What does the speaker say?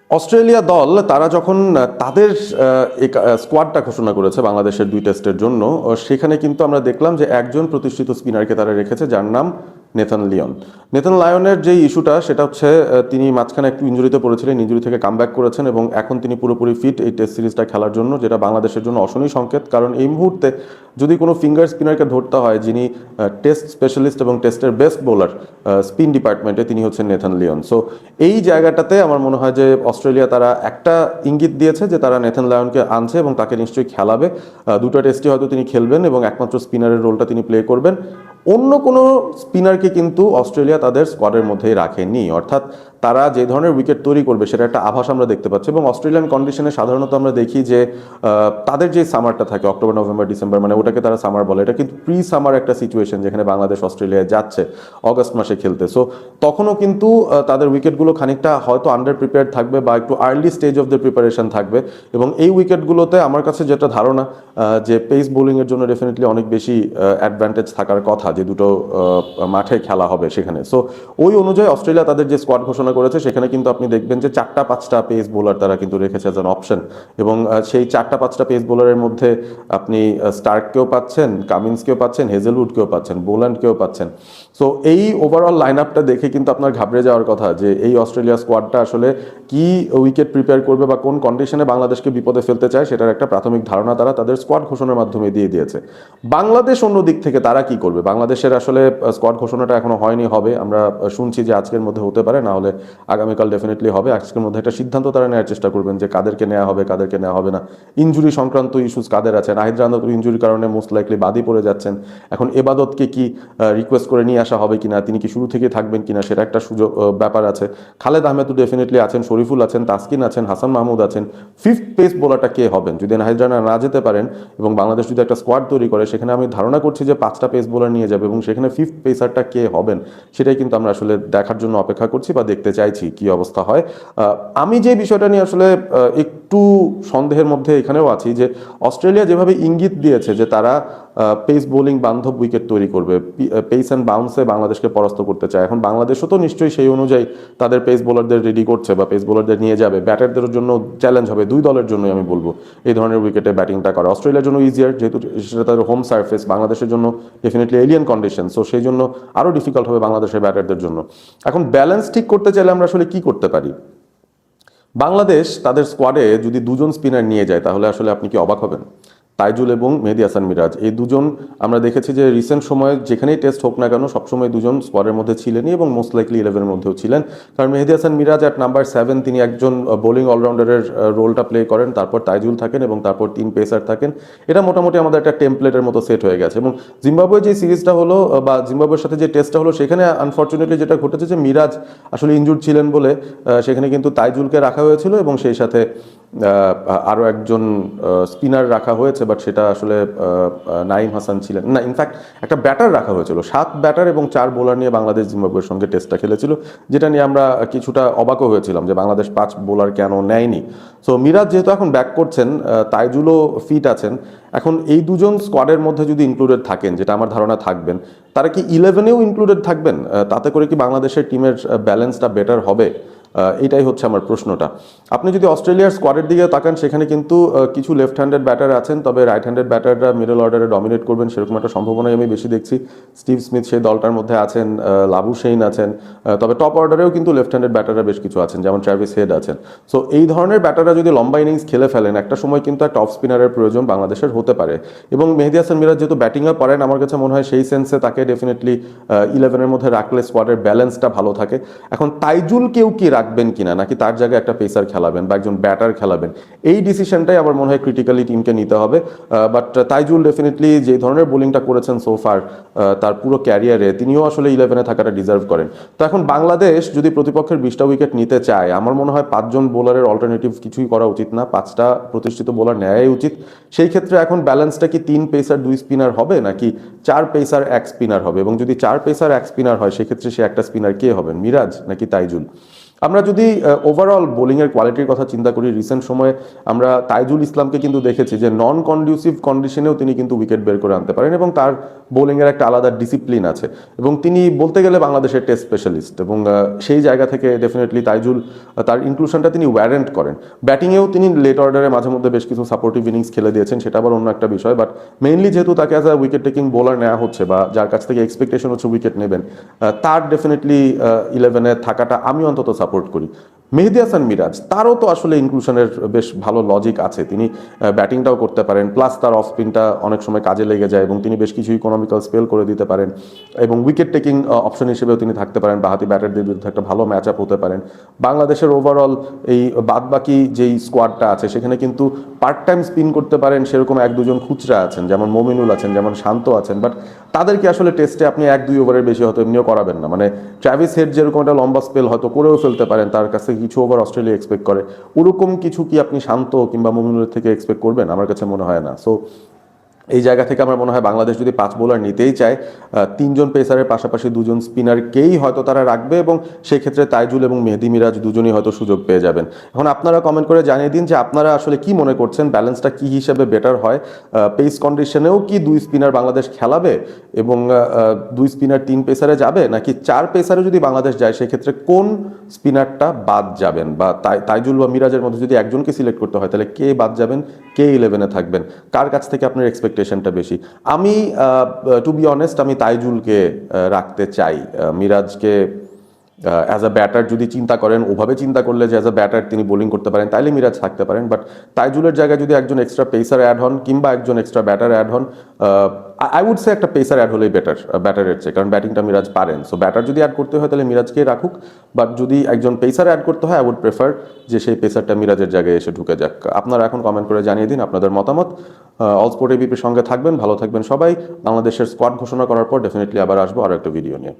Australia দল তারা যখন তাদের স্কোয়াডটা ঘোষণা করেছে বাংলাদেশের 2 টেস্টের জন্য, সেখানে কিন্তু আমরা দেখলাম যে একজন প্রতিষ্ঠিত স্পিনারকে তারা রেখেছে, যার নাম নেথান লিওন। নেথান লায়নের যে ইস্যুটা সেটা হচ্ছে তিনি মাঝখানে একটু ইঞ্জুরিতে পড়েছিলেন, ইঞ্জুরি থেকে কামব্যাক করেছেন এবং এখন তিনি পুরোপুরি ফিট এই টেস্ট সিরিজটা খেলার জন্য, যেটা বাংলাদেশের জন্য অশনি সংকেত। কারণ এই মুহূর্তে যদি কোনো ফিঙ্গার স্পিনারকে ধরতে হয় যিনি টেস্ট স্পেশালিস্ট এবং টেস্টের বেস্ট বোলার স্পিন ডিপার্টমেন্টে, তিনি হচ্ছেন নেথান লিওন। সো এই জায়গাটাতে আমার মনে হয় যে অস্ট্রেলিয়া তারা একটা ইঙ্গিত দিয়েছে যে তারা নেথান লায়নকে আনছে এবং তাকে নিশ্চয়ই খেলাবে। 2টা টেস্টে হয়তো তিনি খেলবেন এবং একমাত্র স্পিনারের রোলটা তিনি প্লে করবেন। অন্য কোনো স্পিনারকে কিন্তু অস্ট্রেলিয়া তাদের স্কোয়াডের মধ্যেই রাখেনি, অর্থাৎ তারা যে ধরনের উইকেট তৈরি করবে সেটা একটা আভাস আমরা দেখতে পাচ্ছি। এবং অস্ট্রেলিয়ান কন্ডিশনে সাধারণত আমরা দেখি যে তাদের যে সামারটা থাকে অক্টোবর নভেম্বর ডিসেম্বর, মানে ওটাকে তারা সামার বলে, এটা কিন্তু প্রি সামার একটা সিচুয়েশন যেখানে বাংলাদেশ অস্ট্রেলিয়ায় যাচ্ছে অগস্ট মাসে খেলতে। সো তখনও কিন্তু তাদের উইকেটগুলো খানিকটা হয়তো আন্ডার প্রিপেয়ার থাকবে বা একটু early stage of the preparation থাকবে। এবং এই উইকেটগুলোতে আমার কাছে যেটা ধারণা যে পেস বোলিংয়ের জন্য ডেফিনেটলি অনেক বেশি অ্যাডভান্টেজ থাকার কথা, যে দুটো মাঠে খেলা হবে সেখানে। সো ওই অনুযায়ী অস্ট্রেলিয়া তাদের যে স্কোয়াড ঘোষণা করেছে সেখানে কিন্তু আপনি দেখবেন যে 4টা-5টা পেস বোলার তারা কিন্তু রেখেছে অ্যাজ অ্যান অপশন। এবং সেই 4টা-5টা পেস বোলারের মধ্যে আপনি স্টার্ককেও পাচ্ছেন, কামিন্সকেও পাচ্ছেন, হেজেলউডকেও পাচ্ছেন, বোল্যান্ডকেও পাচ্ছেন। সো এই ওভারঅল লাইন আপটা দেখে কিন্তু আপনার ঘাবড়ে যাওয়ার কথা যে এই অস্ট্রেলিয়া স্কোয়াডটা আসলে কি উইকেট প্রিপেয়ার করবে বা কোন কন্ডিশনে বাংলাদেশকে বিপদে ফেলতে চায় সেটার একটা প্রাথমিক ধারণা তারা তাদের স্কোয়াড ঘোষণার মাধ্যমে দিয়ে দিয়েছে। বাংলাদেশ অন্য দিক থেকে তারা কি করবে, বাংলাদেশের আসলে স্কোয়াড ঘোষণাটা এখনো হয়নি, হবে আমরা শুনছি যে আজকের মধ্যে হতে পারে, না হলে আগামীকাল ডেফিনেটলি হবে। আজকের মধ্যে একটা সিদ্ধান্ত তারা নেওয়ার চেষ্টা করবেন যে কাদেরকে নেওয়া হবে কাদেরকে নেওয়া হবে না, ইঞ্জুরি সংক্রান্ত ইস্যুস কাদের আছে। নাহিদ রানাতুর ইঞ্জুরির কারণে মোস্ট লাইকলি বাদই পড়ে যাচ্ছেন। এখন এবাদতকে কি রিকোয়েস্ট করে নিয়ে আসা হবে কিনা, তিনি কি শুরু থেকে থাকবেন কিনা সেটা একটা সুযোগ ব্যাপার আছে। খালেদ আহমেদ তো ডেফিনেটলি আছেন, শরীফুল আছেন, তাসকিন আছেন, হাসান মাহমুদ আছেন। ফিফথ পেস বোলারটা কে হবেন যদি নাহিদ রানা না যেতে পারেন এবং বাংলাদেশ যদি একটা স্কোয়াড তৈরি করে, সেখানে আমি ধারণা করছি যে 5টা পেস বোলার নিয়ে যাবে এবং সেখানে ফিফথ পেসারটা কে হবেন সেটাই কিন্তু আমরা আসলে দেখার জন্য অপেক্ষা করছি বা দেখতে চাইছি কি অবস্থা হয়। আমি যে বিষয়টা নিয়ে আসলে একটু সন্দেহের মধ্যে এখানেও আছি যে অস্ট্রেলিয়া যেভাবে ইঙ্গিত দিয়েছে যে তারা পেস বোলিং বান্ধব উইকেট তৈরি করবে, পেস অ্যান্ড বাউন্সে বাংলাদেশকে পরাস্ত করতে চায়, এখন বাংলাদেশও তো নিশ্চয়ই সেই অনুযায়ী তাদের পেস বোলারদের রেডি করছে বা পেস বোলারদের নিয়ে যাবে। ব্যাটারদের জন্য চ্যালেঞ্জ হবে, দুই দলের জন্যই আমি বলবো এই ধরনের উইকেটে ব্যাটিংটা করা। অস্ট্রেলিয়ার জন্য ইজিয়ার যেহেতু সেটা তাদের হোম সার্ফেস, বাংলাদেশের জন্য ডেফিনেটলি এলিয়ান কন্ডিশন, সো সেই জন্য আরও ডিফিকাল্ট হবে বাংলাদেশের ব্যাটারদের জন্য। এখন ব্যালেন্স ঠিক করতে চাইলে আমরা আসলে কি করতে পারি? বাংলাদেশ তাদের স্কোয়াডে যদি 2জন স্পিনার নিয়ে যায় তাহলে আসলে আপনি কি অবাক হবেন? তাইজুল এবং মেহেদী হাসান মিরাজ, এই দুজন আমরা দেখেছি যে রিসেন্ট সময়ে যেখানেই টেস্ট হোক না কেন সবসময় দুজন স্কোয়াডের মধ্যে ছিলেনই এবং মোস্ট লাইকলি 11-এর মধ্যেও ছিলেন। কারণ মেহেদী হাসান মিরাজ অ্যাট নাম্বার 7 তিনি একজন বোলিং অলরাউন্ডারের রোলটা প্লে করেন, তারপর তাইজুল থাকেন এবং তারপর 3 পেসার থাকেন। এটা মোটামুটি আমাদের একটা টেমপ্লেটের মতো সেট হয়ে গেছে। এবং জিম্বাবুয়ে যে সিরিজটা হলো বা জিম্বাবুয়ের সাথে যে টেস্টটা হলো সেখানে আনফর্চুনেটলি যেটা ঘটেছে যে মিরাজ আসলে ইনজুর্ড ছিলেন বলে সেখানে কিন্তু তাইজুলকে রাখা হয়েছিল এবং সেই সাথে আরও একজন স্পিনার রাখা হয়েছে, বাট সেটা আসলে নাইম হাসান ছিলেন না, ইনফ্যাক্ট একটা ব্যাটার রাখা হয়েছিল। 7 ব্যাটার এবং 4 বোলার নিয়ে বাংলাদেশ জিম্বাবুয়ের সঙ্গে টেস্টটা খেলেছিল, যেটা নিয়ে আমরা কিছুটা অবাকও হয়েছিলাম যে বাংলাদেশ 5 বোলার কেন নেয়নি। সো মিরাজ যেহেতু এখন ব্যাক করছেন, তাইজুলও ফিট আছেন, এখন এই দুজন স্কোয়াডের মধ্যে যদি ইনক্লুডেড থাকেন, যেটা আমার ধারণা থাকবেন, তারা কি 11-এও ইনক্লুডেড থাকবেন? তাতে করে কি বাংলাদেশের টিমের ব্যালেন্সটা বেটার হবে? এটাই হচ্ছে আমার প্রশ্নটা। আপনি যদি অস্ট্রেলিয়ার স্কোয়াডের দিকে তাকান সেখানে কিন্তু কিছু লেফট হ্যান্ডেড ব্যাটার আছেন, তবে রাইট হ্যান্ডেড ব্যাটাররা মিডল অর্ডারে ডমিনেট করবেন সেরকম একটা সম্ভাবনাই আমি বেশি দেখছি। স্টিভ স্মিথ সেই দলটার মধ্যে আছেন, লাবুশেইন আছেন, তবে টপ অর্ডারেও কিন্তু লেফট হ্যান্ডেড ব্যাটাররা বেশ কিছু আছেন, যেমন ট্র্যাভিস হেড আছেন। সো এই ধরনের ব্যাটাররা যদি লম্বা ইনিংস খেলে ফেলেন একটা সময় কিন্তু একটা অফ স্পিনারের প্রয়োজন বাংলাদেশের হতে পারে। এবং মেহেদী হাসান মিরাজ যেহেতু ব্যাটিংয়ে পারেন, আমার কাছে মনে হয় সেই সেন্সে তাকে ডেফিনেটলি 11-এর মধ্যে রাখলে স্কোয়াডের ব্যালেন্সটা ভালো থাকে। এখন তাইজুল কেউ কি রাখবেন কিনা, নাকি তার জায়গায় একটা পেসার খেলাবেন বা একজন ব্যাটার খেলাবেন, এই ডিসিশনটাই আমার মনে হয় ক্রিটিক্যালি টিমকে নিতে হবে। বাট তাইজুল ডেফিনেটলি যে ধরনের বোলিংটা করেছেন সোফার তার পুরো ক্যারিয়ারে, তিনিও আসলে 11-এ থাকাটা ডিজার্ভ করেন। তো এখন বাংলাদেশ যদি প্রতিপক্ষের 20টা উইকেট নিতে চায়, আমার মনে হয় 5জন বোলারের অল্টারনেটিভ কিছুই করা উচিত না, 5টা প্রতিষ্ঠিত বোলার নেওয়াই উচিত। সেই ক্ষেত্রে এখন ব্যালেন্সটা কি 3 পেসার 2 স্পিনার হবে নাকি 4 পেসার 1 স্পিনার হবে? এবং যদি 4 পেসার 1 স্পিনার হয় সেক্ষেত্রে সে একটা স্পিনার কে হবেন, মিরাজ নাকি তাইজুল? আমরা যদি ওভারঅল বোলিংয়ের কোয়ালিটির কথা চিন্তা করি, রিসেন্ট সময়ে আমরা তাইজুল ইসলামকে কিন্তু দেখেছি যে নন কন্ডিউসিভ কন্ডিশনেও তিনি কিন্তু উইকেট বের করে আনতে পারেন এবং তার বোলিংয়ের একটা আলাদা ডিসিপ্লিন আছে এবং তিনি বলতে গেলে বাংলাদেশের টেস্ট স্পেশালিস্ট এবং সেই জায়গা থেকে ডেফিনেটলি তাইজুল তার ইনক্লুশনটা তিনি ওয়ারেন্ট করেন। ব্যাটিংয়েও তিনি লেট অর্ডারে মাঝে মধ্যে বেশ কিছু সাপোর্টিভ ইনিংস খেলে দিয়েছেন, সেটা আবার অন্য একটা বিষয়, বাট মেইনলি যেহেতু তাকে as a wicket taking bowler নেওয়া হচ্ছে বা যার কাছ থেকে এক্সপেকটেশন হচ্ছে উইকেট নেবেন, তার ডেফিনেটলি ইলেভেনে থাকাটা আমি অন্তত সাপোর্ট করি। মেহেদী হাসান মিরাজ, তারও তো আসলে ইনক্লুশনের বেশ ভালো লজিক আছে, তিনি ব্যাটিংটাও করতে পারেন, প্লাস তার অফ স্পিনটা অনেক সময় কাজে লেগে যায় এবং তিনি বেশ কিছু ইকোনমিক্যাল স্পেল করে দিতে পারেন এবং উইকেট টেকিং অপশন হিসেবেও তিনি থাকতে পারেন, বাহাতি ব্যাটারদের বিরুদ্ধে একটা ভালো ম্যাচ আপ হতে পারেন। বাংলাদেশের ওভারঅল এই বাদবাকি যেই স্কোয়াডটা আছে সেখানে কিন্তু পার্ট টাইম স্পিন করতে পারেন সেরকম এক দুজন খুচরা আছেন, যেমন মমিনুল আছেন, যেমন শান্ত আছেন, বাট তাদেরকে আসলে টেস্টে আপনি 1-2 ওভারের বেশি হয়তো এমনিও করাবেন না। মানে ট্র্যাভিস হেড যেরকম একটা লম্বা স্পেল হয়তো করেও ফেলতে পারেন, তার কাছে কিছু ওভার অস্ট্রেলিয়া এক্সপেক্ট করে, ওরকম কিছু কি আপনি শান্ত কিংবা মমিনুলের থেকে এক্সপেক্ট করবেন? আমার কাছে মনে হয় না। সো এই জায়গা থেকে আমার মনে হয় বাংলাদেশ যদি 5 বোলার নিতেই চায়, 3জন পেসারের পাশাপাশি 2জন স্পিনারকেই হয়তো তারা রাখবে এবং সেই ক্ষেত্রে তাইজুল এবং মেহেদী মিরাজ দুজনই হয়তো সুযোগ পেয়ে যাবেন। এখন আপনারা কমেন্ট করে জানিয়ে দিন যে আপনারা আসলে কি মনে করছেন, ব্যালেন্সটা কি হিসেবে বেটার হয়? পেস কন্ডিশনেও কি 2 স্পিনার বাংলাদেশ খেলাবে এবং 2 স্পিনার 3 পেসারে যাবে, নাকি 4 পেসারে যদি বাংলাদেশ যায় সেক্ষেত্রে কোন স্পিনারটা বাদ যাবেন? বা তাইজুল বা মিরাজের মধ্যে যদি একজনকে সিলেক্ট করতে হয় তাহলে কে বাদ যাবেন, কে ইলেভেনে থাকবেন, কার কাছ থেকে আপনার এক্সপেকটেশনটা বেশি? আমি টু বি অনেস্ট আমি তাইজুলকে রাখতে চাই। মিরাজকে অ্যাজ আ ব্যাটার যদি চিন্তা করেন, ওভাবে চিন্তা করলে যে অ্যাজ আ ব্যাটার তিনি বোলিং করতে পারেন তাইলে মিরাজ থাকতে পারেন, বাট তাইজুলের জায়গায় যদি একজন এক্সট্রা পেসার অ্যাড হন কিংবা একজন এক্সট্রা ব্যাটার অ্যাড হন, আই উড সে একটা পেসার অ্যাড হলেই বেটার ব্যাটারের চেয়ে, কারণ ব্যাটিংটা মিরাজ পারেন। সো ব্যাটার যদি অ্যাড করতে হয় তাহলে মিরাজকেই রাখুক, বাট যদি একজন পেসার অ্যাড করতে হয় আই উড প্রেফার যে সেই পেসারটা মিরাজের জায়গায় এসে ঢুকে যাক। আপনারা এখন কমেন্ট করে জানিয়ে দিন আপনাদের মতামত। অল স্পোর্ট এবিপির সঙ্গে থাকবেন, ভালো থাকবেন সবাই। বাংলাদেশের স্কোয়াড ঘোষণা করার পর ডেফিনেটলি আবার আসবো আরও একটা ভিডিও নিয়ে।